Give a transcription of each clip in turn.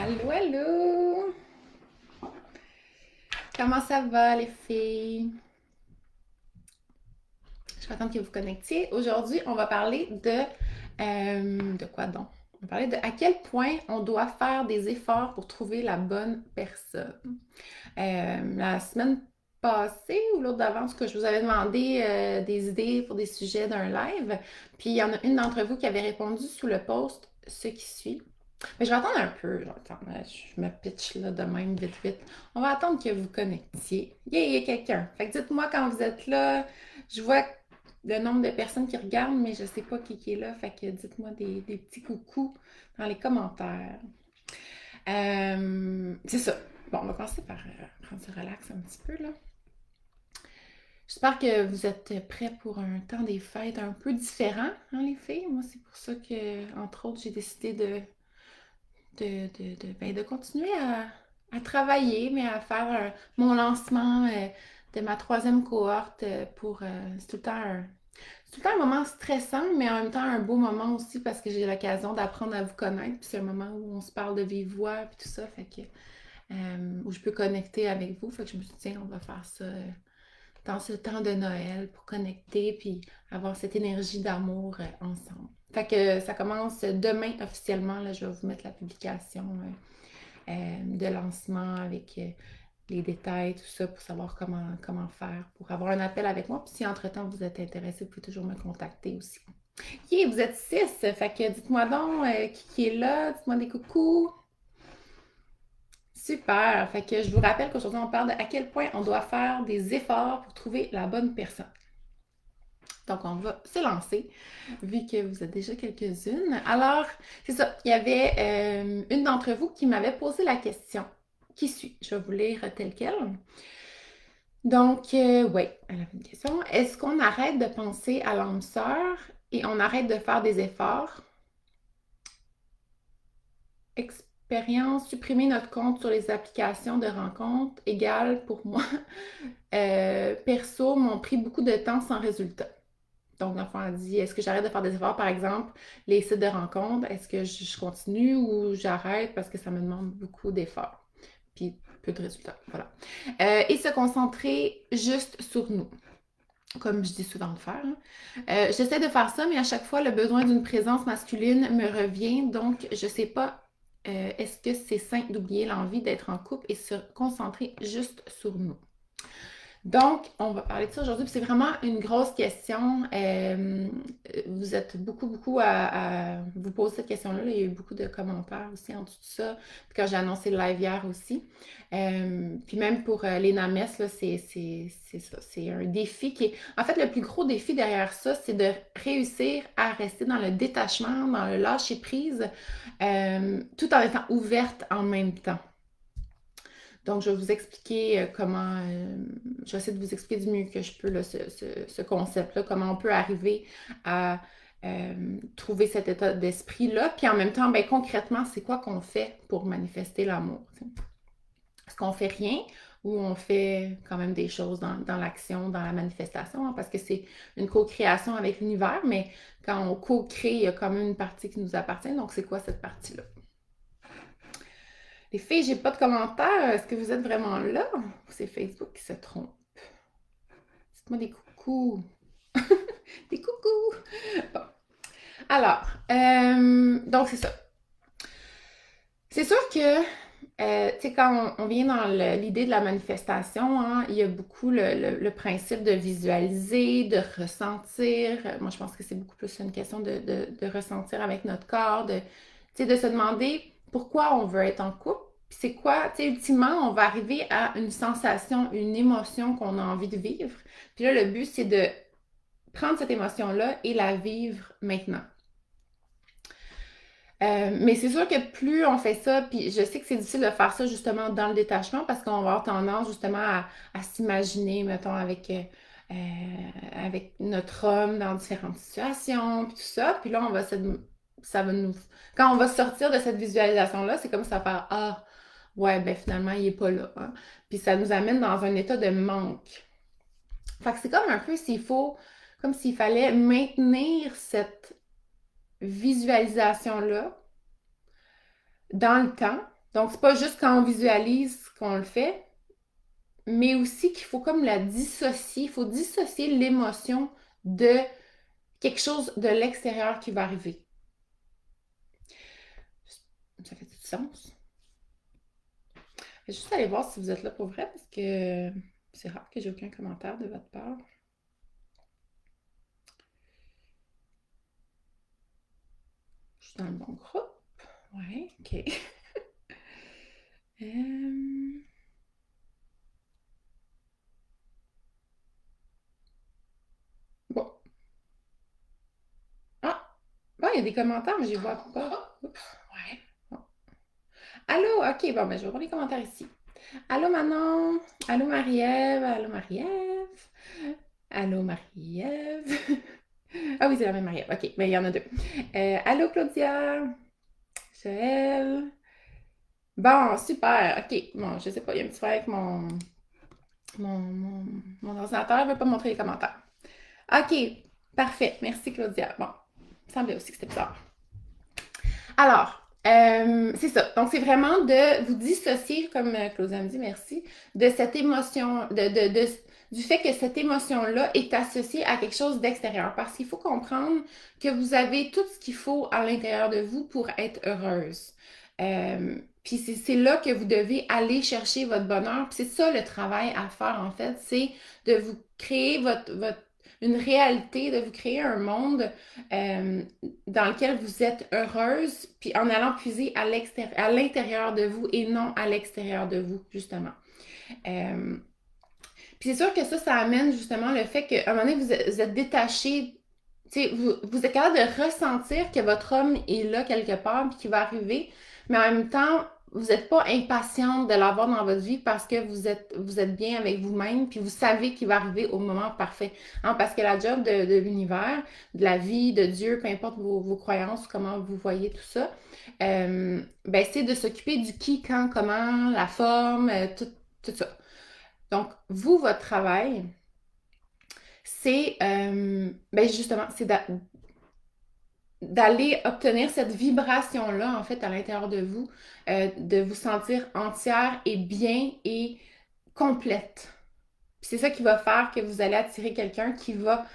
Allô, allô! Comment ça va, les filles? Je suis contente que vous vous connectiez. Aujourd'hui, on va parler de quoi donc? On va parler de à quel point on doit faire des efforts pour trouver la bonne personne. La semaine passée ou l'autre d'avant, en tout cas, je vous avais demandé des idées pour des sujets d'un live. Puis il y en a une d'entre vous qui avait répondu sous le post ce qui suit. Mais je vais attendre un peu. Je me pitch là de même vite vite. On va attendre que vous connectiez. Yeah, il y a quelqu'un. Fait que dites-moi quand vous êtes là. Je vois le nombre de personnes qui regardent, mais je sais pas qui est là. Fait que dites-moi des petits coucous dans les commentaires. C'est ça. Bon, on va commencer par prendre ce relax un petit peu là. J'espère que vous êtes prêts pour un temps des fêtes un peu différent, hein, les filles. Moi, c'est pour ça que, entre autres, j'ai décidé de continuer à travailler, mais à faire mon lancement de ma troisième cohorte c'est tout le temps un moment stressant, mais en même temps un beau moment aussi parce que j'ai l'occasion d'apprendre à vous connaître. Puis c'est un moment où on se parle de vive voix, puis tout ça, fait que où je peux connecter avec vous. Fait que je me suis dit, tiens, on va faire ça dans ce temps de Noël pour connecter puis avoir cette énergie d'amour ensemble. Fait que ça commence demain officiellement. Là, je vais vous mettre la publication de lancement avec les détails, tout ça, pour savoir comment faire pour avoir un appel avec moi. Puis si entre-temps vous êtes intéressé, vous pouvez toujours me contacter aussi. Yeah, vous êtes 6, fait que dites-moi donc qui est là, dites-moi des coucous. Super, fait que je vous rappelle qu'aujourd'hui on parle de à quel point on doit faire des efforts pour trouver la bonne personne. Donc, on va se lancer, vu que vous êtes déjà quelques-unes. Alors, c'est ça, il y avait une d'entre vous qui m'avait posé la question. Qui suis? Je vais vous lire tel quel. Donc, oui, elle avait une question. Est-ce qu'on arrête de penser à l'âme sœur et on arrête de faire des efforts? Expérience, supprimer notre compte sur les applications de rencontres égale pour moi. Perso, m'ont pris beaucoup de temps sans résultat. Donc, l'enfant a dit, est-ce que j'arrête de faire des efforts, par exemple, les sites de rencontres, est-ce que je continue ou j'arrête parce que ça me demande beaucoup d'efforts? Puis, peu de résultats, voilà. Et se concentrer juste sur nous, comme je dis souvent de faire. Hein. J'essaie de faire ça, mais à chaque fois, le besoin d'une présence masculine me revient, donc je sais pas est-ce que c'est sain d'oublier l'envie d'être en couple et se concentrer juste sur nous. Donc, on va parler de ça aujourd'hui. C'est vraiment une grosse question. Vous êtes beaucoup à vous poser cette question-là. Il y a eu beaucoup de commentaires aussi en dessous de ça. Puis quand j'ai annoncé le live hier aussi. Puis même pour les NAMES, là, c'est ça. C'est un défi qui est... En fait, le plus gros défi derrière ça, c'est de réussir à rester dans le détachement, dans le lâcher-prise, tout en étant ouverte en même temps. Donc, je vais vous expliquer je vais essayer de vous expliquer du mieux que je peux là, ce concept-là, comment on peut arriver à trouver cet état d'esprit-là. Puis en même temps, ben, concrètement, c'est quoi qu'on fait pour manifester l'amour? Est-ce qu'on fait rien ou on fait quand même des choses dans l'action, dans la manifestation? Hein, parce que c'est une co-création avec l'univers, mais quand on co-crée, il y a quand même une partie qui nous appartient. Donc, c'est quoi cette partie-là? Les filles, j'ai pas de commentaires. Est-ce que vous êtes vraiment là? Ou c'est Facebook qui se trompe? Dites-moi des coucous. Des coucous. Bon. Alors, donc c'est ça. C'est sûr que, tu sais, quand on vient dans l'idée de la manifestation, hein, il y a beaucoup le principe de visualiser, de ressentir. Moi, je pense que c'est beaucoup plus une question de ressentir avec notre corps, tu sais, de se demander pourquoi on veut être en couple. Puis c'est quoi, tu sais, ultimement, on va arriver à une sensation, une émotion qu'on a envie de vivre. Puis là, le but, c'est de prendre cette émotion-là et la vivre maintenant. Mais c'est sûr que plus on fait ça, puis je sais que c'est difficile de faire ça justement dans le détachement parce qu'on va avoir tendance justement à s'imaginer, mettons, avec notre homme dans différentes situations, puis tout ça. Puis là, ça va nous... Quand on va sortir de cette visualisation-là, c'est comme ça faire Ah, ouais, ben finalement, il est pas là. Hein. Puis ça nous amène dans un état de manque. Fait que c'est comme un peu comme s'il fallait maintenir cette visualisation-là dans le temps Donc, c'est pas juste quand on visualise qu'on le fait, mais aussi qu'il faut comme la dissocier. Il faut dissocier l'émotion de quelque chose de l'extérieur qui va arriver. Ça fait du sens? Je vais juste aller voir si vous êtes là pour vrai, parce que c'est rare que j'ai aucun commentaire de votre part. Je suis dans le bon groupe. Ouais, ok. Euh, Bon. Ah! Bon, il y a des commentaires, mais je les vois pas. Oups. Ouais. Bon. Allô? Ok, bon, ben, je vais voir les commentaires ici. Allô, Manon? Allô, Marie-Ève? Allô, Marie-Ève? Allô, Marie-Ève? Ah oui, c'est la même Marie-Ève. Ok, mais il y en a deux. Allô, Claudia? Joël? Bon, super. Ok, bon, je sais pas, il y a un petit problème avec mon ordinateur, ne veut pas montrer les commentaires. Ok, parfait. Merci, Claudia. Bon, il semblait aussi que c'était bizarre. Alors, c'est ça. Donc, c'est vraiment de vous dissocier, comme Claudia me dit, merci, de cette émotion, du fait que cette émotion-là est associée à quelque chose d'extérieur. Parce qu'il faut comprendre que vous avez tout ce qu'il faut à l'intérieur de vous pour être heureuse. Puis c'est là que vous devez aller chercher votre bonheur. Puis c'est ça le travail à faire, en fait, c'est de vous créer une réalité, de vous créer un monde euh, dans lequel vous êtes heureuse, puis en allant puiser à l'intérieur de vous et non à l'extérieur de vous, justement. Euh, Puis c'est sûr que ça amène justement le fait qu'à un moment donné, vous êtes détaché, vous êtes capable de ressentir que votre homme est là quelque part, puis qu'il va arriver, mais en même temps, vous n'êtes pas impatiente de l'avoir dans votre vie parce que vous êtes bien avec vous-même, puis vous savez qu'il va arriver au moment parfait. Hein, parce que la job de l'univers, de la vie, de Dieu, peu importe vos croyances, comment vous voyez tout ça, ben c'est de s'occuper du qui, quand, comment, la forme, tout ça. Donc, vous, votre travail, c'est ben justement, c'est d'aller obtenir cette vibration-là, en fait, à l'intérieur de vous, de vous sentir entière et bien et complète. C'est ça qui va faire que vous allez attirer quelqu'un qui va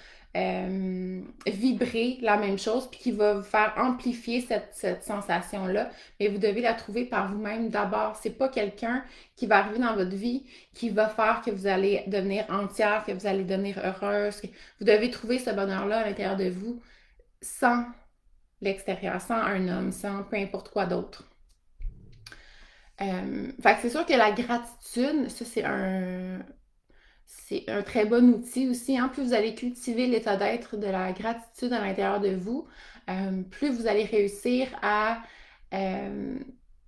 vibrer la même chose, puis qui va vous faire amplifier cette sensation-là. Mais vous devez la trouver par vous-même d'abord. C'est pas quelqu'un qui va arriver dans votre vie qui va faire que vous allez devenir entière, que vous allez devenir heureuse. Vous devez trouver ce bonheur-là à l'intérieur de vous sans l'extérieur, sans un homme, sans peu importe quoi d'autre. Fait que c'est sûr que la gratitude, ça c'est un très bon outil aussi. Hein. Plus vous allez cultiver l'état d'être de la gratitude à l'intérieur de vous, plus vous allez réussir à euh,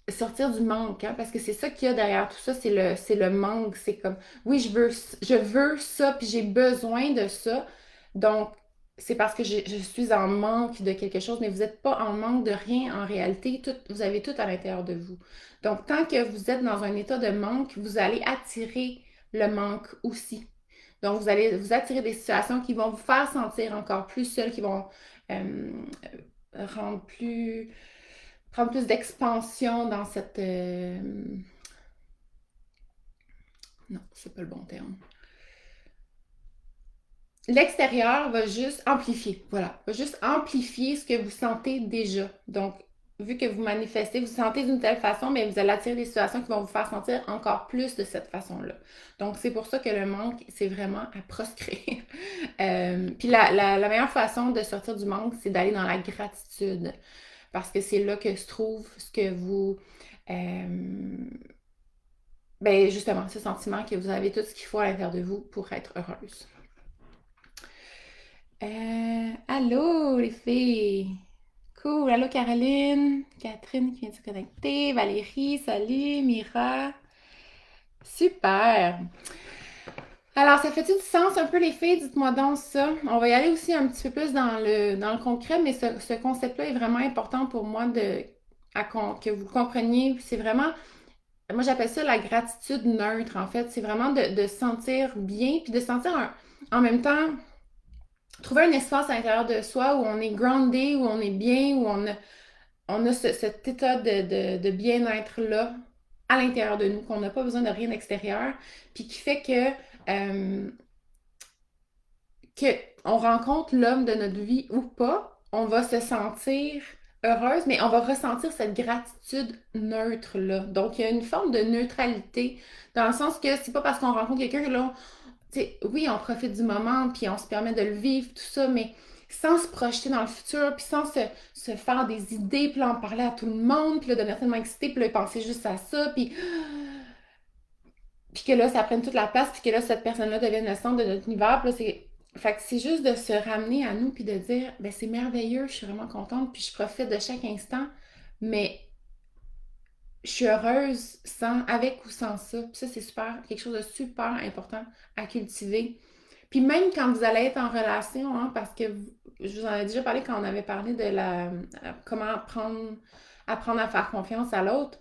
sortir du manque. Hein, parce que c'est ça qu'il y a derrière tout ça, c'est le manque. C'est comme, oui, je veux ça, puis j'ai besoin de ça. Donc, c'est parce que je suis en manque de quelque chose, mais vous n'êtes pas en manque de rien en réalité. Vous avez tout à l'intérieur de vous. Donc, tant que vous êtes dans un état de manque, vous allez attirer le manque aussi. Donc, vous allez vous attirer des situations qui vont vous faire sentir encore plus seul, qui vont euh, rendre plus, prendre plus d'expansion dans cette... non, c'est pas le bon terme. L'extérieur va juste amplifier, voilà, va juste amplifier ce que vous sentez déjà. Donc, vu que vous manifestez, vous sentez d'une telle façon, mais vous allez attirer des situations qui vont vous faire sentir encore plus de cette façon-là. Donc, c'est pour ça que le manque, c'est vraiment à proscrire. Puis la meilleure façon de sortir du manque, c'est d'aller dans la gratitude. Parce que c'est là que se trouve ce que vous... euh, ben justement, ce sentiment que vous avez tout ce qu'il faut à l'intérieur de vous pour être heureuse. Allô, les filles! Cool! Allô, Caroline! Catherine qui vient de se connecter. Valérie, salut! Mira! Super! Alors, ça fait-tu du sens un peu, les filles? Dites-moi donc ça. On va y aller aussi un petit peu plus dans le concret, mais ce concept-là est vraiment important pour moi que vous compreniez. C'est vraiment, moi j'appelle ça la gratitude neutre, en fait. C'est vraiment de se sentir bien, puis de sentir en même temps trouver un espace à l'intérieur de soi où on est groundé, où on est bien, où on a on a cet état de bien-être-là à l'intérieur de nous, qu'on n'a pas besoin de rien d'extérieur, puis qui fait euh, que on rencontre l'homme de notre vie ou pas, on va se sentir heureuse, mais on va ressentir cette gratitude neutre-là. Donc, il y a une forme de neutralité, dans le sens que c'est pas parce qu'on rencontre quelqu'un que là, oui, on profite du moment, puis on se permet de le vivre, tout ça, mais sans se projeter dans le futur, puis sans se faire des idées, puis là, en parler à tout le monde, puis là, devenir tellement excité, puis là, penser juste à ça, puis que là, ça prenne toute la place, puis que là, cette personne-là devienne le centre de notre univers, puis là, c'est... Fait que c'est juste de se ramener à nous, puis de dire, ben c'est merveilleux, je suis vraiment contente, puis je profite de chaque instant, mais je suis heureuse sans, avec ou sans ça. Puis ça, c'est super, quelque chose de super important à cultiver. Puis même quand vous allez être en relation, hein, parce que je vous en ai déjà parlé quand on avait parlé de comment apprendre à faire confiance à l'autre,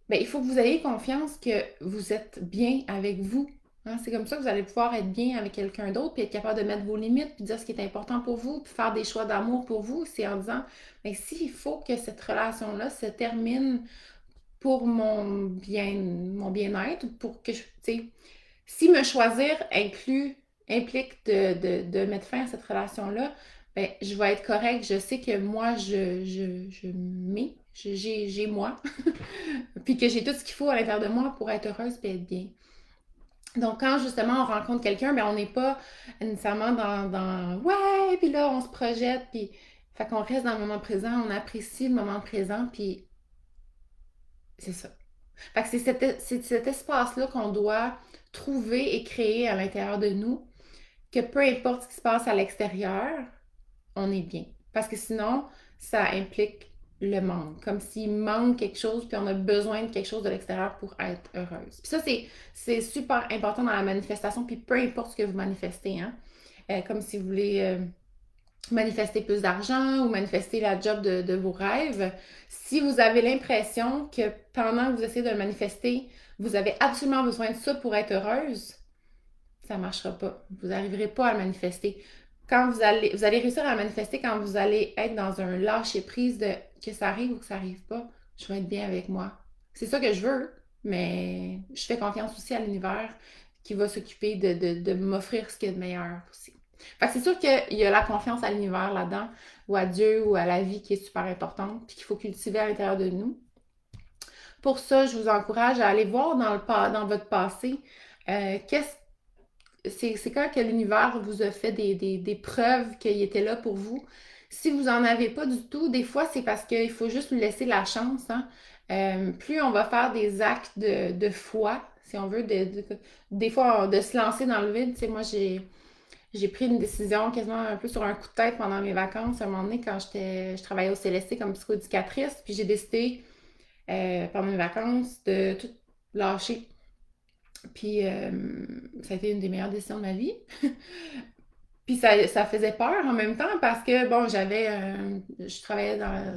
ben, il faut que vous ayez confiance que vous êtes bien avec vous. Hein. C'est comme ça que vous allez pouvoir être bien avec quelqu'un d'autre, puis être capable de mettre vos limites, puis dire ce qui est important pour vous, puis faire des choix d'amour pour vous. C'est en disant, ben, s'il faut que cette relation-là se termine pour mon bien-être, pour que je, tu sais, si me choisir implique de mettre fin à cette relation-là, ben, je vais être correcte. Je sais que moi, je m'ai, j'ai moi, puis que j'ai tout ce qu'il faut à l'intérieur de moi pour être heureuse et être bien. Donc, quand justement on rencontre quelqu'un, ben, on n'est pas nécessairement ouais, puis là, on se projette, puis fait qu'on reste dans le moment présent, on apprécie le moment présent, puis c'est ça. Fait que c'est cet espace-là qu'on doit trouver et créer à l'intérieur de nous, que peu importe ce qui se passe à l'extérieur, on est bien. Parce que sinon, ça implique le manque. Comme s'il manque quelque chose, puis on a besoin de quelque chose de l'extérieur pour être heureuse. Puis ça, c'est super important dans la manifestation, puis peu importe ce que vous manifestez, hein. Comme si vous voulez manifester plus d'argent ou manifester la job de vos rêves, si vous avez l'impression que pendant que vous essayez de le manifester, vous avez absolument besoin de ça pour être heureuse, ça ne marchera pas. Vous n'arriverez pas à le manifester. Quand vous allez réussir à le manifester quand vous allez être dans un lâcher-prise de que ça arrive ou que ça arrive pas, je vais être bien avec moi. C'est ça que je veux, mais je fais confiance aussi à l'univers qui va s'occuper de m'offrir ce qu'il y a de meilleur aussi. Fait que c'est sûr qu'il y a la confiance à l'univers là-dedans, ou à Dieu, ou à la vie qui est super importante, puis qu'il faut cultiver à l'intérieur de nous. Pour ça, je vous encourage à aller voir dans votre passé qu'est-ce c'est quand que l'univers vous a fait des preuves qu'il était là pour vous. Si vous n'en avez pas du tout, des fois, c'est parce qu'il faut juste lui laisser la chance. Hein. Plus on va faire des actes de foi, si on veut, des fois, de se lancer dans le vide. Tu sais, moi, j'ai pris une décision quasiment un peu sur un coup de tête pendant mes vacances. À un moment donné, quand je travaillais au CLSC comme psychoéducatrice, puis j'ai décidé pendant mes vacances de tout lâcher. Puis ça a été une des meilleures décisions de ma vie. Puis ça faisait peur en même temps parce que, bon, je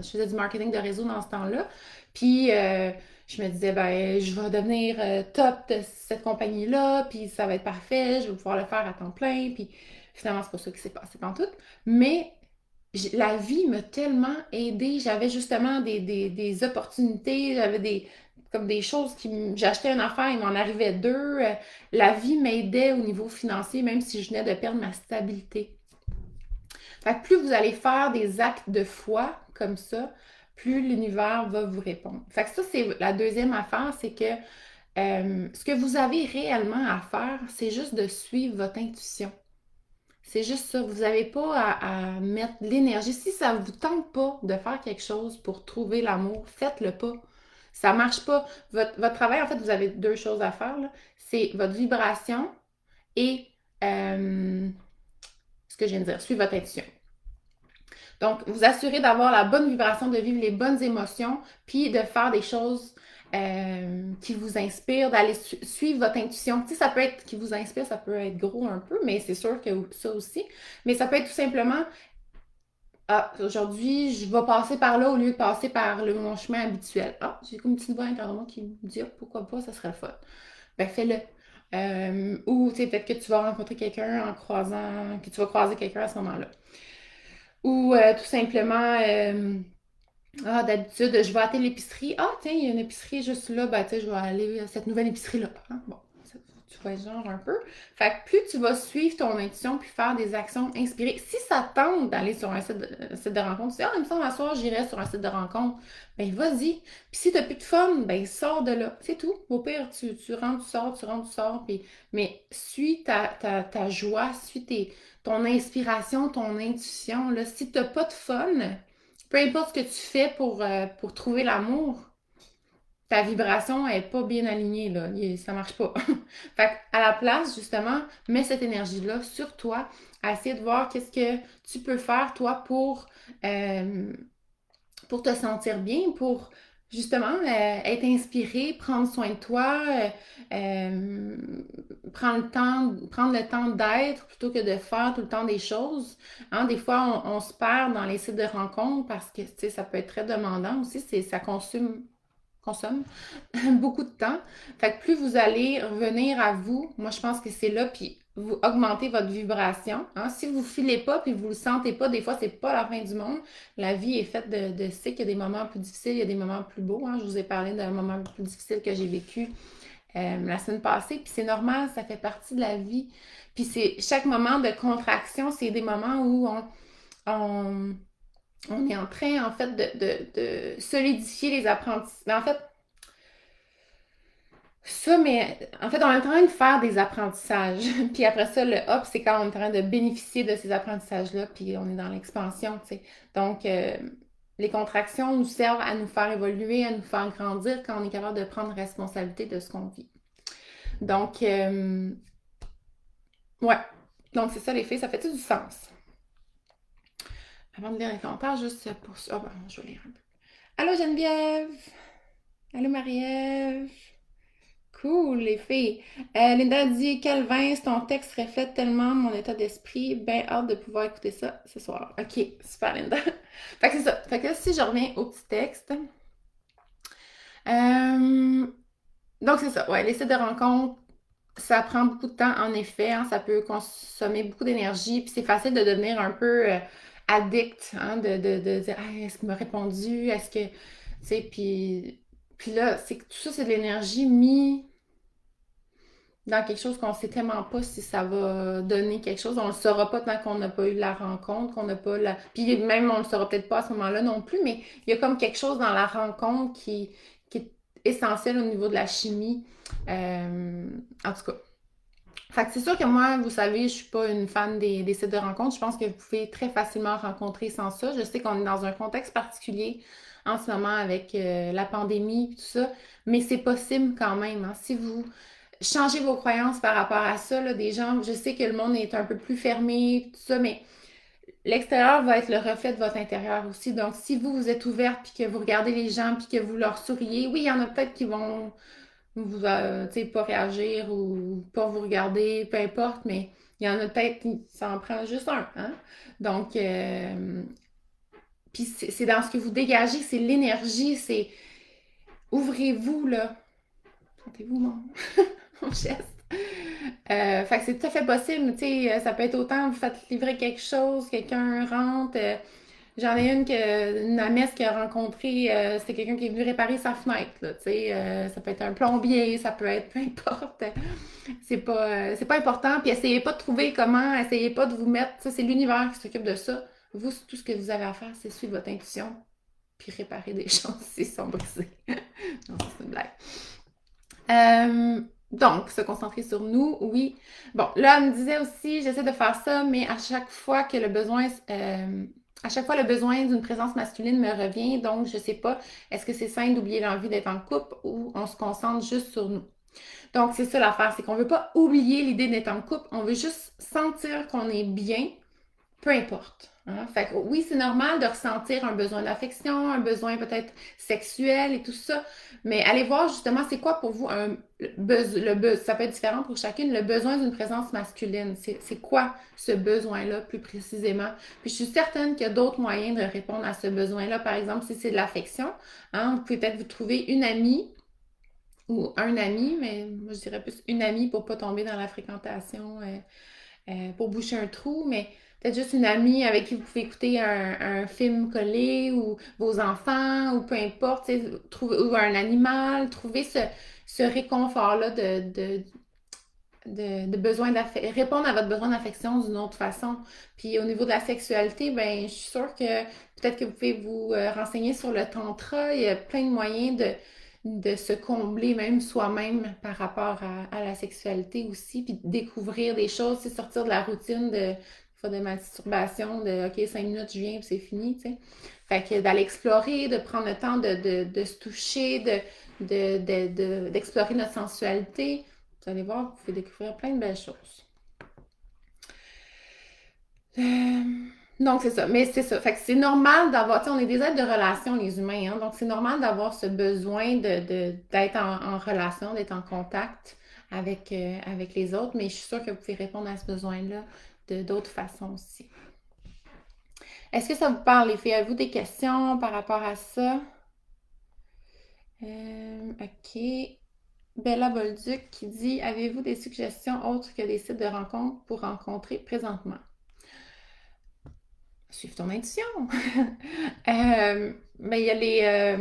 faisais du marketing de réseau dans ce temps-là. Puis je me disais, ben, je vais devenir top de cette compagnie-là, puis ça va être parfait, je vais pouvoir le faire à temps plein. Puis finalement, c'est pas ça qui s'est passé pantoute. Mais la vie m'a tellement aidée. J'avais justement des opportunités, j'avais comme des choses j'achetais une affaire, il m'en arrivait deux. La vie m'aidait au niveau financier, même si je venais de perdre ma stabilité. Fait que plus vous allez faire des actes de foi comme ça, plus l'univers va vous répondre. Fait que ça, c'est la deuxième affaire, c'est que ce que vous avez réellement à faire, c'est juste de suivre votre intuition. C'est juste ça. Vous n'avez pas à mettre de l'énergie. Si ça ne vous tente pas de faire quelque chose pour trouver l'amour, faites-le pas. Ça ne marche pas. Votre travail, en fait, vous avez deux choses à faire, là. C'est votre vibration et ce que je viens de dire, suivre votre intuition. Donc, vous assurez d'avoir la bonne vibration, de vivre les bonnes émotions, puis de faire des choses qui vous inspirent, d'aller suivre votre intuition. Tu sais, ça peut être qui vous inspire, ça peut être gros un peu, mais c'est sûr que ça aussi. Mais ça peut être tout simplement, ah, aujourd'hui, je vais passer par là au lieu de passer par mon chemin habituel. Ah, j'ai comme une petite voix intérieure de moi qui me dit, ah, pourquoi pas, ça serait le fun. Ben, fais-le. Ou, tu sais, peut-être que tu vas rencontrer quelqu'un que tu vas croiser quelqu'un à ce moment-là. Ou tout simplement, Ah, d'habitude, je vais à telle épicerie. Ah, tiens, il y a une épicerie juste là. Ben, tu sais, je vais aller à cette nouvelle épicerie-là. Hein? Bon, tu vois, genre un peu. Fait que plus tu vas suivre ton intuition puis faire des actions inspirées, si ça tente d'aller sur un site de rencontre, tu dis, ah, il me semble, à soir, j'irai sur un site de rencontre. Ben, vas-y. Puis si t'as plus de fun, ben, sors de là. C'est tout. Au pire, tu rentres, tu sors, tu rentres, tu sors. Puis... Mais suis ta joie, suis ton inspiration, ton intuition. Là. Si t'as pas de fun, peu importe ce que tu fais pour trouver l'amour, ta vibration est pas bien alignée, là. Ça marche pas. Fait à la place, justement, mets cette énergie-là sur toi, à essayer de voir qu'est-ce que tu peux faire, toi, euh, pour te sentir bien, pour justement être inspiré, prendre soin de toi, euh, prendre le temps d'être plutôt que de faire tout le temps des choses. Hein, des fois, on se perd dans les sites de rencontres parce que ça peut être très demandant aussi, ça consomme beaucoup de temps. Fait que plus vous allez revenir à vous, moi je pense que c'est là, puis vous augmentez votre vibration. Hein. Si vous ne filez pas, puis vous ne le sentez pas, des fois, c'est pas la fin du monde. La vie est faite de cycles. Il y a des moments plus difficiles, il y a des moments plus beaux. Hein. Je vous ai parlé d'un moment plus difficile que j'ai vécu la semaine passée. Puis c'est normal, ça fait partie de la vie. Puis c'est chaque moment de contraction, c'est des moments où on, on est en train, en fait, de solidifier les apprentissages. En fait, ça, mais en fait, on est en train de faire des apprentissages. Puis après ça, le hop, c'est quand on est en train de bénéficier de ces apprentissages-là, puis on est dans l'expansion, tu sais. Donc, les contractions nous servent à nous faire évoluer, à nous faire grandir quand on est capable de prendre responsabilité de ce qu'on vit. Donc, ouais. Donc, c'est ça les filles, ça fait tout du sens. Avant de lire les commentaires, juste pour ça. Oh, ben, je vais lire un peu. Allô Geneviève! Allô Marie-Ève! Cool, les filles. Linda dit, Calvin, ton texte reflète tellement mon état d'esprit. Ben hâte de pouvoir écouter ça ce soir. Ok, super, Linda. Fait que c'est ça. Fait que si je reviens au petit texte. Euh, donc, c'est ça. Ouais, les sites de rencontres, ça prend beaucoup de temps, en effet. Hein, ça peut consommer beaucoup d'énergie. Puis c'est facile de devenir un peu addict, hein, de dire, ah, est-ce qu'il m'a répondu? Est-ce que. Tu sais, puis là, c'est que tout ça, c'est de l'énergie mise dans quelque chose qu'on ne sait tellement pas si ça va donner quelque chose. On ne le saura pas tant qu'on n'a pas eu la rencontre, qu'on n'a pas la... Puis même, on ne le saura peut-être pas à ce moment-là non plus, mais il y a comme quelque chose dans la rencontre qui est essentiel au niveau de la chimie. En tout cas. Fait que c'est sûr que moi, vous savez, je suis pas une fan des sites de rencontres. Je pense que vous pouvez très facilement rencontrer sans ça. Je sais qu'on est dans un contexte particulier en ce moment avec la pandémie et tout ça, mais c'est possible quand même. Hein. Si vous changez vos croyances par rapport à ça, là, des gens, je sais que le monde est un peu plus fermé, tout ça, mais l'extérieur va être le reflet de votre intérieur aussi. Donc, si vous, vous êtes ouverte, puis que vous regardez les gens, puis que vous leur souriez, oui, il y en a peut-être qui vont vous, tu sais, pas réagir ou pas vous regarder, peu importe, mais il y en a peut-être qui s'en prend juste un, hein? Donc, puis c'est dans ce que vous dégagez, c'est l'énergie, c'est ouvrez-vous, là. Sentez-vous mon geste? Fait que c'est tout à fait possible, tu sais, ça peut être autant vous faites livrer quelque chose, quelqu'un rentre. J'en ai une amesse qui a rencontré, c'était quelqu'un qui est venu réparer sa fenêtre, là, tu sais, ça peut être un plombier, ça peut être peu importe. C'est pas important, puis essayez pas de trouver comment, essayez pas de vous mettre, ça c'est l'univers qui s'occupe de ça. Vous, tout ce que vous avez à faire, c'est suivre votre intuition, puis réparer des choses s'ils sont brisées. Non, c'est une blague. Donc, se concentrer sur nous, oui. Bon, là, elle me disait aussi, j'essaie de faire ça, mais à chaque fois, le besoin d'une présence masculine me revient, donc je sais pas, est-ce que c'est sain d'oublier l'envie d'être en couple ou on se concentre juste sur nous? Donc, c'est ça l'affaire, c'est qu'on veut pas oublier l'idée d'être en couple, on veut juste sentir qu'on est bien, peu importe. Hein. Fait que oui, c'est normal de ressentir un besoin d'affection, un besoin peut-être sexuel et tout ça, mais allez voir justement c'est quoi pour vous ça peut être différent pour chacune, le besoin d'une présence masculine. C'est quoi ce besoin-là plus précisément? Puis je suis certaine qu'il y a d'autres moyens de répondre à ce besoin-là. Par exemple, si c'est de l'affection, hein, vous pouvez peut-être vous trouver une amie ou un ami, mais moi je dirais plus une amie pour pas tomber dans la fréquentation, pour boucher un trou, mais peut-être juste une amie avec qui vous pouvez écouter un film collé ou vos enfants ou peu importe, ou un animal, trouver ce réconfort-là de besoin répondre à votre besoin d'affection d'une autre façon. Puis au niveau de la sexualité, ben je suis sûre que peut-être que vous pouvez vous renseigner sur le tantra. Il y a plein de moyens de se combler même soi-même par rapport à la sexualité aussi, puis de découvrir des choses, c'est sortir de la routine de masturbation, de OK, 5 minutes, je viens, puis c'est fini, tu sais. Fait que d'aller explorer, de prendre le temps de se toucher, d'explorer notre sensualité. Vous allez voir, vous pouvez découvrir plein de belles choses. Euh, donc, c'est ça. Mais c'est ça. Fait que c'est normal d'avoir, tu sais, on est des êtres de relation, les humains, hein, donc c'est normal d'avoir ce besoin d'être en relation, d'être en contact avec les autres, mais je suis sûre que vous pouvez répondre à ce besoin-là de d'autres façons aussi. Est-ce que ça vous parle, les filles? Avez-vous des questions par rapport à ça? OK. Bella Bolduc qui dit: Avez-vous des suggestions autres que des sites de rencontres pour rencontrer présentement? Suive ton intuition. Ben, il y a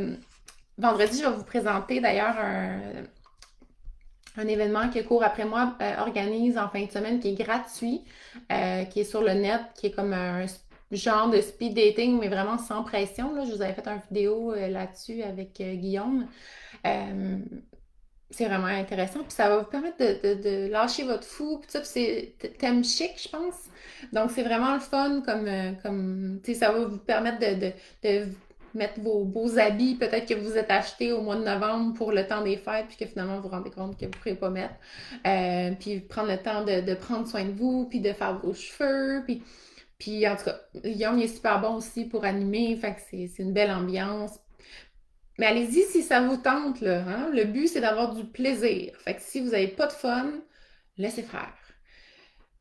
vendredi, je vais vous présenter d'ailleurs un événement que Cours après moi organise en fin de semaine qui est gratuit, qui est sur le net, qui est comme un genre de speed dating, mais vraiment sans pression. Là. Je vous avais fait une vidéo là-dessus avec Guillaume. Euh, c'est vraiment intéressant. Puis ça va vous permettre de lâcher votre fou. Puis ça, c'est thème chic, je pense. Donc, c'est vraiment le fun tu sais, ça va vous permettre de mettre vos beaux habits, peut-être que vous êtes achetés au mois de novembre pour le temps des fêtes, puis que finalement, vous vous rendez compte que vous ne pourrez pas mettre. Puis prendre le temps de prendre soin de vous, puis de faire vos cheveux, puis en tout cas, Guillaume, il est super bon aussi pour animer, fait que c'est une belle ambiance. Mais allez-y si ça vous tente, là. Hein? Le but, c'est d'avoir du plaisir. Fait que si vous n'avez pas de fun, laissez faire.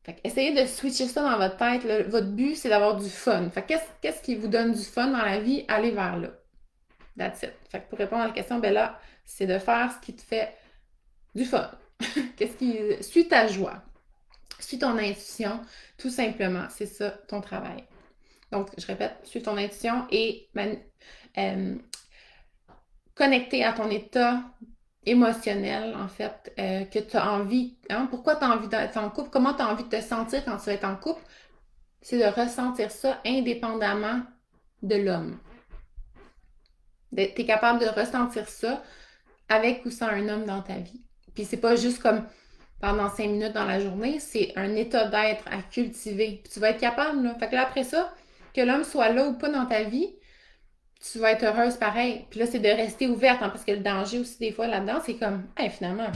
Fait que essayez de switcher ça dans votre tête. Là. Votre but, c'est d'avoir du fun. Fait que qu'est-ce qui vous donne du fun dans la vie? Allez vers là. That's it. Fait que pour répondre à la question, ben là, c'est de faire ce qui te fait du fun. Qu'est-ce qui. Suis ta joie. Suis ton intuition. Tout simplement. C'est ça, ton travail. Donc, je répète, suis ton intuition et connecter à ton état émotionnel, en fait, que tu as envie. Hein? Pourquoi tu as envie d'être en couple? Comment tu as envie de te sentir quand tu vas être en couple? C'est de ressentir ça indépendamment de l'homme. Tu es capable de ressentir ça avec ou sans un homme dans ta vie. Puis c'est pas juste comme pendant 5 minutes dans la journée, c'est un état d'être à cultiver. Puis tu vas être capable, là. Fait que là, après ça, que l'homme soit là ou pas dans ta vie, tu vas être heureuse pareil. Puis là, c'est de rester ouverte, hein, parce que le danger aussi, des fois, là-dedans, c'est comme, hey, finalement,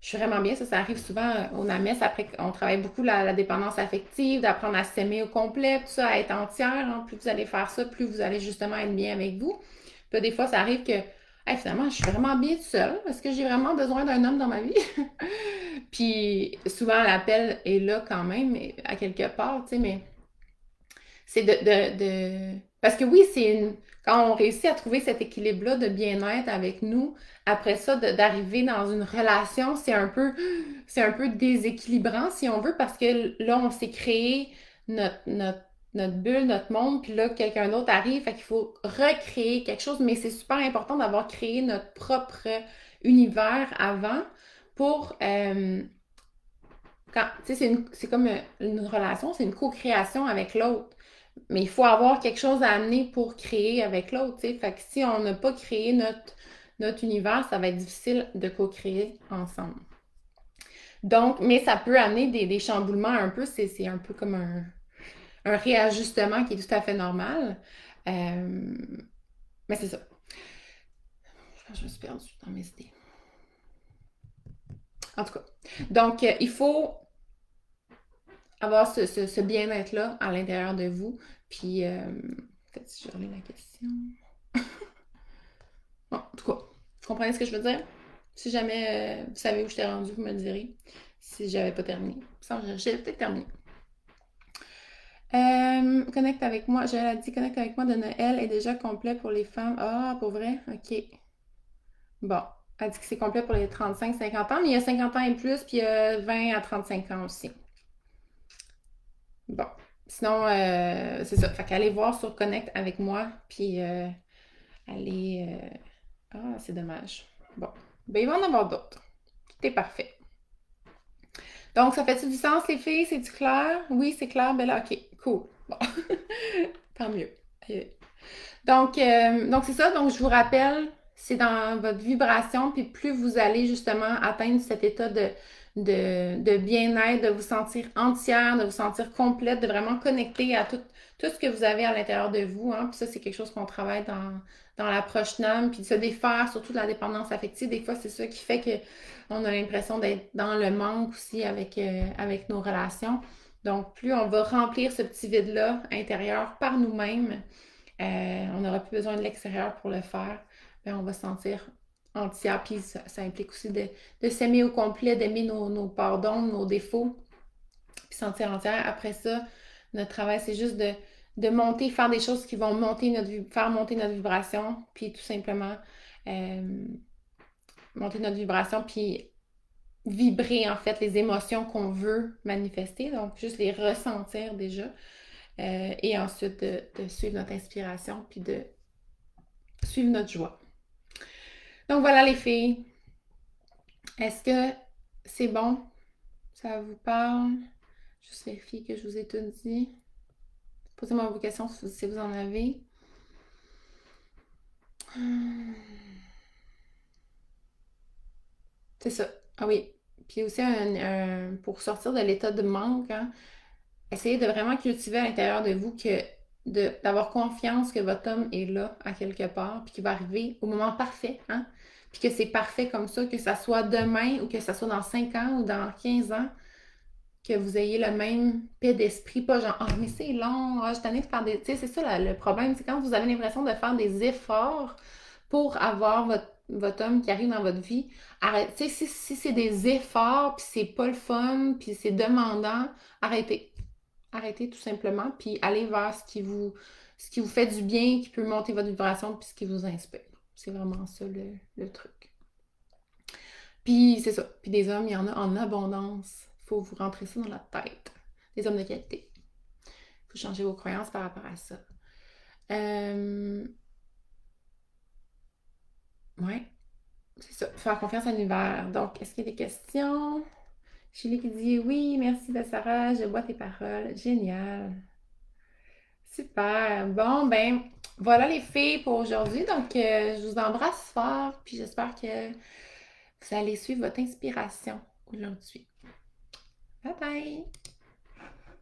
je suis vraiment bien. Ça arrive souvent au NAMES, après qu'on travaille beaucoup la dépendance affective, d'apprendre à s'aimer au complet, tout ça, à être entière. Hein. Plus vous allez faire ça, plus vous allez justement être bien avec vous. Puis là, des fois, ça arrive que, hey, finalement, je suis vraiment bien toute seule. Est-ce que j'ai vraiment besoin d'un homme dans ma vie? Puis souvent, l'appel est là quand même, à quelque part, tu sais, mais c'est Parce que oui, quand on réussit à trouver cet équilibre-là de bien-être avec nous, après ça, d'arriver dans une relation, c'est un peu déséquilibrant, si on veut, parce que là, on s'est créé notre bulle, notre monde, puis là, quelqu'un d'autre arrive, fait qu'il faut recréer quelque chose, mais c'est super important d'avoir créé notre propre univers avant pour... c'est comme une relation, c'est une co-création avec l'autre. Mais il faut avoir quelque chose à amener pour créer avec l'autre, tu sais. Fait que si on n'a pas créé notre univers, ça va être difficile de co-créer ensemble. Donc, mais ça peut amener des chamboulements un peu, c'est un peu comme un réajustement qui est tout à fait normal. Euh, mais c'est ça. Je pense que je me suis perdue dans mes idées. En tout cas. Donc, il faut avoir ce bien-être-là à l'intérieur de vous. Puis, peut-être si je relis la question. Bon, en tout cas, vous comprenez ce que je veux dire? Si jamais vous savez où je t'ai rendu, vous me le direz. Si j'avais pas terminé. J'ai peut-être terminé. Connecte avec moi. Je l'ai dit, connecte avec moi de Noël est déjà complet pour les femmes. Ah, pour vrai? OK. Bon. Elle dit que c'est complet pour les 35-50 ans, mais il y a 50 ans et plus, puis il y a 20 à 35 ans aussi. Bon. Sinon, c'est ça. Fait qu'allez voir sur Connect avec moi, puis allez... Ah, c'est dommage. Bon. Ben, il va en avoir d'autres. Tout est parfait. Donc, ça fait-tu du sens, les filles? C'est-tu clair? Oui, c'est clair? Ben là, OK, cool. Bon. Tant mieux. Donc c'est ça. Donc, je vous rappelle, c'est dans votre vibration, puis plus vous allez justement atteindre cet état de bien-être, de vous sentir entière, de vous sentir complète, de vraiment connecter à tout ce que vous avez à l'intérieur de vous. Hein. Puis ça, c'est quelque chose qu'on travaille dans l'approche NAM, puis de se défaire surtout de la dépendance affective. Des fois, c'est ça qui fait qu'on a l'impression d'être dans le manque aussi avec nos relations. Donc, plus on va remplir ce petit vide-là intérieur par nous-mêmes, on n'aura plus besoin de l'extérieur pour le faire. Bien, on va se sentir entière. Puis ça implique aussi de s'aimer au complet, d'aimer nos parts d'ombre, nos défauts, puis sentir entière. Après ça, notre travail, c'est juste de monter, faire des choses qui vont faire monter notre vibration, puis tout simplement euh, monter notre vibration, puis vibrer en fait les émotions qu'on veut manifester, donc juste les ressentir déjà, et ensuite de suivre notre inspiration, puis de suivre notre joie. Donc voilà les filles. Est-ce que c'est bon? Ça vous parle? Juste vérifier que je vous ai tout dit. Posez-moi vos questions si vous en avez. C'est ça. Ah oui. Puis aussi, pour sortir de l'état de manque, hein, essayez de vraiment cultiver à l'intérieur de vous d'avoir confiance que votre homme est là à quelque part, puis qu'il va arriver au moment parfait, hein? Puis que c'est parfait comme ça, que ça soit demain ou que ça soit dans 5 ans ou dans 15 ans, que vous ayez le même paix d'esprit, pas genre, ah, mais c'est long, ah, je suis de faire des. Tu sais, c'est ça le problème, c'est quand vous avez l'impression de faire des efforts pour avoir votre homme qui arrive dans votre vie. Arrêtez, si c'est des efforts, puis c'est pas le fun, puis c'est demandant, arrêtez. Arrêtez tout simplement, puis allez vers ce qui vous fait du bien, qui peut monter votre vibration, puis ce qui vous inspire. C'est vraiment ça le truc. Puis c'est ça. Puis des hommes, il y en a en abondance. Il faut vous rentrer ça dans la tête. Des hommes de qualité. Il faut changer vos croyances par rapport à ça. Ouais, c'est ça. Faire confiance à l'univers. Donc, est-ce qu'il y a des questions? Julie qui dit oui, merci de Sarah, je vois tes paroles. Génial. Super. Bon, ben, voilà les filles pour aujourd'hui. Donc, je vous embrasse fort, puis j'espère que vous allez suivre votre inspiration aujourd'hui. Bye bye!